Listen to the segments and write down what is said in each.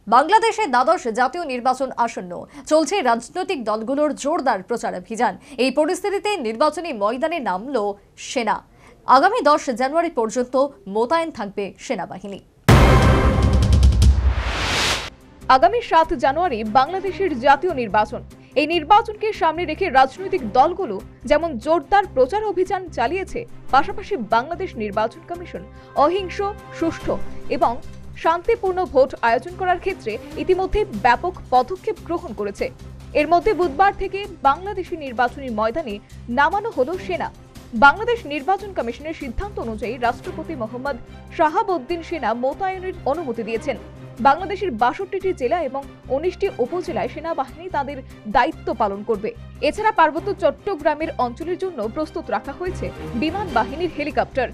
বাংলাদেশে দ্বাদশ জাতীয় নির্বাচন আসন্ন, চলছে রাজনৈতিক দলগুলোর জোরদার প্রচারাভিযান। এই পরিস্থিতিতে নির্বাচনী ময়দানে নামল সেনা। আগামী 10 জানুয়ারি পর্যন্ত মোতায়েন থাকবে সেনাবাহিনী। আগামী 7 জানুয়ারি বাংলাদেশের জাতীয় নির্বাচন। এই নির্বাচনকে সামনে রেখে রাজনৈতিক দলগুলো যেমন জোরদার প্রচার অভিযান চালিয়েছে, পাশাপাশি বাংলাদেশ নির্বাচন কমিশন অহিংস, সুষ্ঠু এবং শান্তিপূর্ণ ভোট আয়োজন করার ক্ষেত্রে ইতিমধ্যে ব্যাপক পদক্ষেপ গ্রহণ করেছে। এর মধ্যে বুধবার থেকে বাংলাদেশি নির্বাচনী ময়দানে নামানো হলো সেনা। বাংলাদেশ নির্বাচন কমিশনের সিদ্ধান্ত অনুযায়ী রাষ্ট্রপতি মোহাম্মদ শাহাবুদ্দিন সেনা মোতায়েনের অনুমতি দিয়েছেন। বাংলাদেশের 62টি জেলা এবং 19টি উপজেলায় সেনাবাহিনী তাদের দায়িত্ব পালন করবে। এছাড়া পার্বত্য চট্টগ্রামের অঞ্চলের জন্য প্রস্তুত রাখা হয়েছে বিমান বাহিনীর হেলিকপ্টার।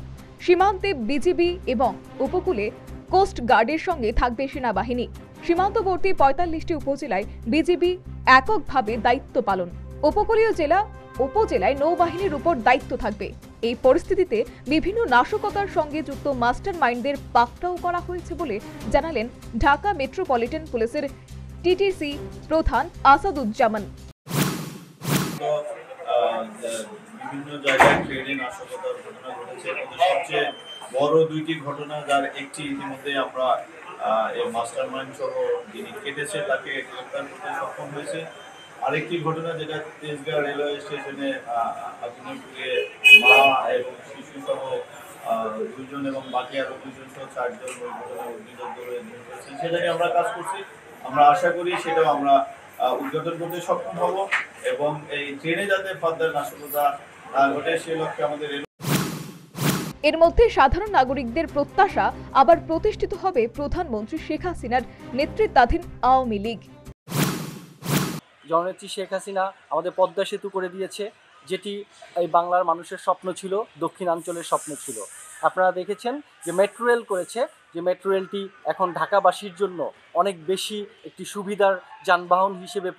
সীমান্তে বিজিবি এবং উপকূলে কোস্ট গার্ডের সঙ্গে থাকবে সেনাবাহিনী। সীমান্তবর্তী 45টি উপজেলায় বিজিবি এককভাবে দায়িত্ব পালন। উপকূলীয় জেলা উপজেলায় নৌবাহিনীর উপর দায়িত্ব থাকবে। এই পরিস্থিতিতে বিভিন্ন নাশকতার সঙ্গে যুক্ত মাস্টার মাইন্ডদের পাকড়াও করা হয়েছে বলে জানালেন ঢাকা মেট্রোপলিটন পুলিশের টিটিসি প্রধান আসাদুজ্জামান। বিভিন্ন জায়গায় ট্রেনে নাশকতার ঘটনা ঘটেছে। সবচেয়ে বড় দুইটি ঘটনা, যার একটি ইতিমধ্যে আমরা এই মাস্টার মাইন্ড সহ যিনি কেটেছে তাকে গ্রেফতার করতে সক্ষম হয়েছে। আরেকটি ঘটনা যেটা তেজগাঁও রেলওয়ে স্টেশনে আগুনে পুড়িয়ে মা এবং শিশু সহ 2জন এবং বাকি আরো 2জন সহ 4জন ওই ঘটনায় অগ্নিদগ্ধ হয়ে নিহত হয়েছেন। সেটাকে আমরা কাজ করছি। আমরা আশা করি সেটাও আমরা উদ্ঘাটন করতে সক্ষম হব এবং এই ট্রেনে যাতে ফার্দার নাশকতা না ঘটে সে লক্ষ্যে আমাদের। এর মধ্যে সাধারণ নাগরিকদের প্রত্যাশা আবার প্রতিষ্ঠিত হবে প্রধানমন্ত্রী শেখ হাসিনার নেতৃত্বাধীন আওয়ামী লীগ। জননেত্রী শেখ হাসিনা আমাদের পদ্মা সেতু করে দিয়েছে, যেটি এই বাংলার মানুষের স্বপ্ন ছিল, দক্ষিণাঞ্চলের স্বপ্ন ছিল। আপনারা দেখেছেন যে মেট্রো রেল করেছে, যে মেট্রো রেলটি এখন ঢাকাবাসীর জন্য অনেক বেশি একটি সুবিধার যানবাহন হিসেবে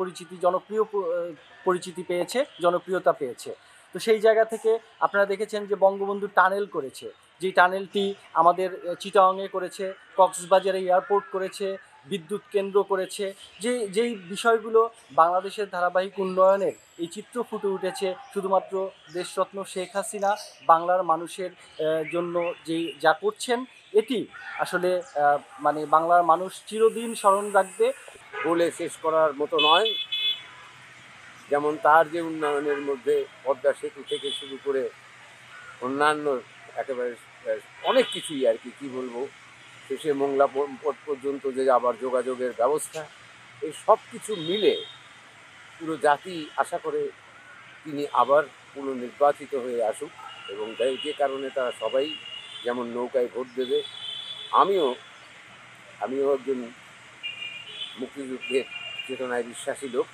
পরিচিতি পেয়েছে, জনপ্রিয়তা পেয়েছে। তো সেই জায়গা থেকে আপনারা দেখেছেন যে বঙ্গবন্ধু টানেল করেছে, যেই টানেলটি আমাদের চিটাগাংয়ে করেছে, কক্সবাজারে এয়ারপোর্ট করেছে, বিদ্যুৎ কেন্দ্র করেছে। যেই বিষয়গুলো বাংলাদেশের ধারাবাহিক উন্নয়নের এই চিত্র ফুটে উঠেছে শুধুমাত্র দেশরত্ন শেখ হাসিনা বাংলার মানুষের জন্য যা করছেন, এটি আসলে বাংলার মানুষ চিরদিন স্মরণ রাখবে। বলে শেষ করার মতো নয়। যেমন তার যে উন্নয়নের মধ্যে পদ্মা সেতু থেকে শুরু করে অন্যান্য একেবারে অনেক কিছুই আর কি বলবো, শেষে মোংলা পথ পর্যন্ত যে আবার যোগাযোগের ব্যবস্থা, এই সব কিছু মিলে পুরো জাতি আশা করে তিনি আবার পুনর্নির্বাচিত হয়ে আসুক এবং যে কারণে তারা সবাই যেমন নৌকায় ভোট দেবে। আমিও একজন মুক্তিযুদ্ধের চেতনায় বিশ্বাসী লোক।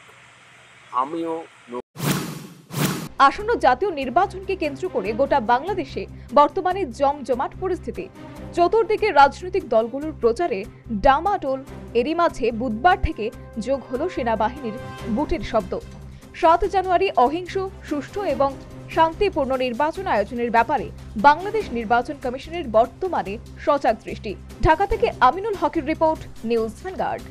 আসন্ন জাতীয় নির্বাচনকে কেন্দ্র করে গোটা বাংলাদেশে বর্তমানে জমজমাট পরিস্থিতি। চতুর্দিকে রাজনৈতিক দলগুলোর প্রচারে ডামাডোল। এরই মাঝে বুধবার থেকে যোগ হলো সেনাবাহিনীর বুটের শব্দ। 7 জানুয়ারি অহিংস, সুষ্ঠু এবং শান্তিপূর্ণ নির্বাচন আয়োজনের ব্যাপারে বাংলাদেশ নির্বাচন কমিশনের বর্তমানে সজাগ দৃষ্টি। ঢাকা থেকে আমিনুল হকের রিপোর্ট, নিউজ ভ্যানগার্ড।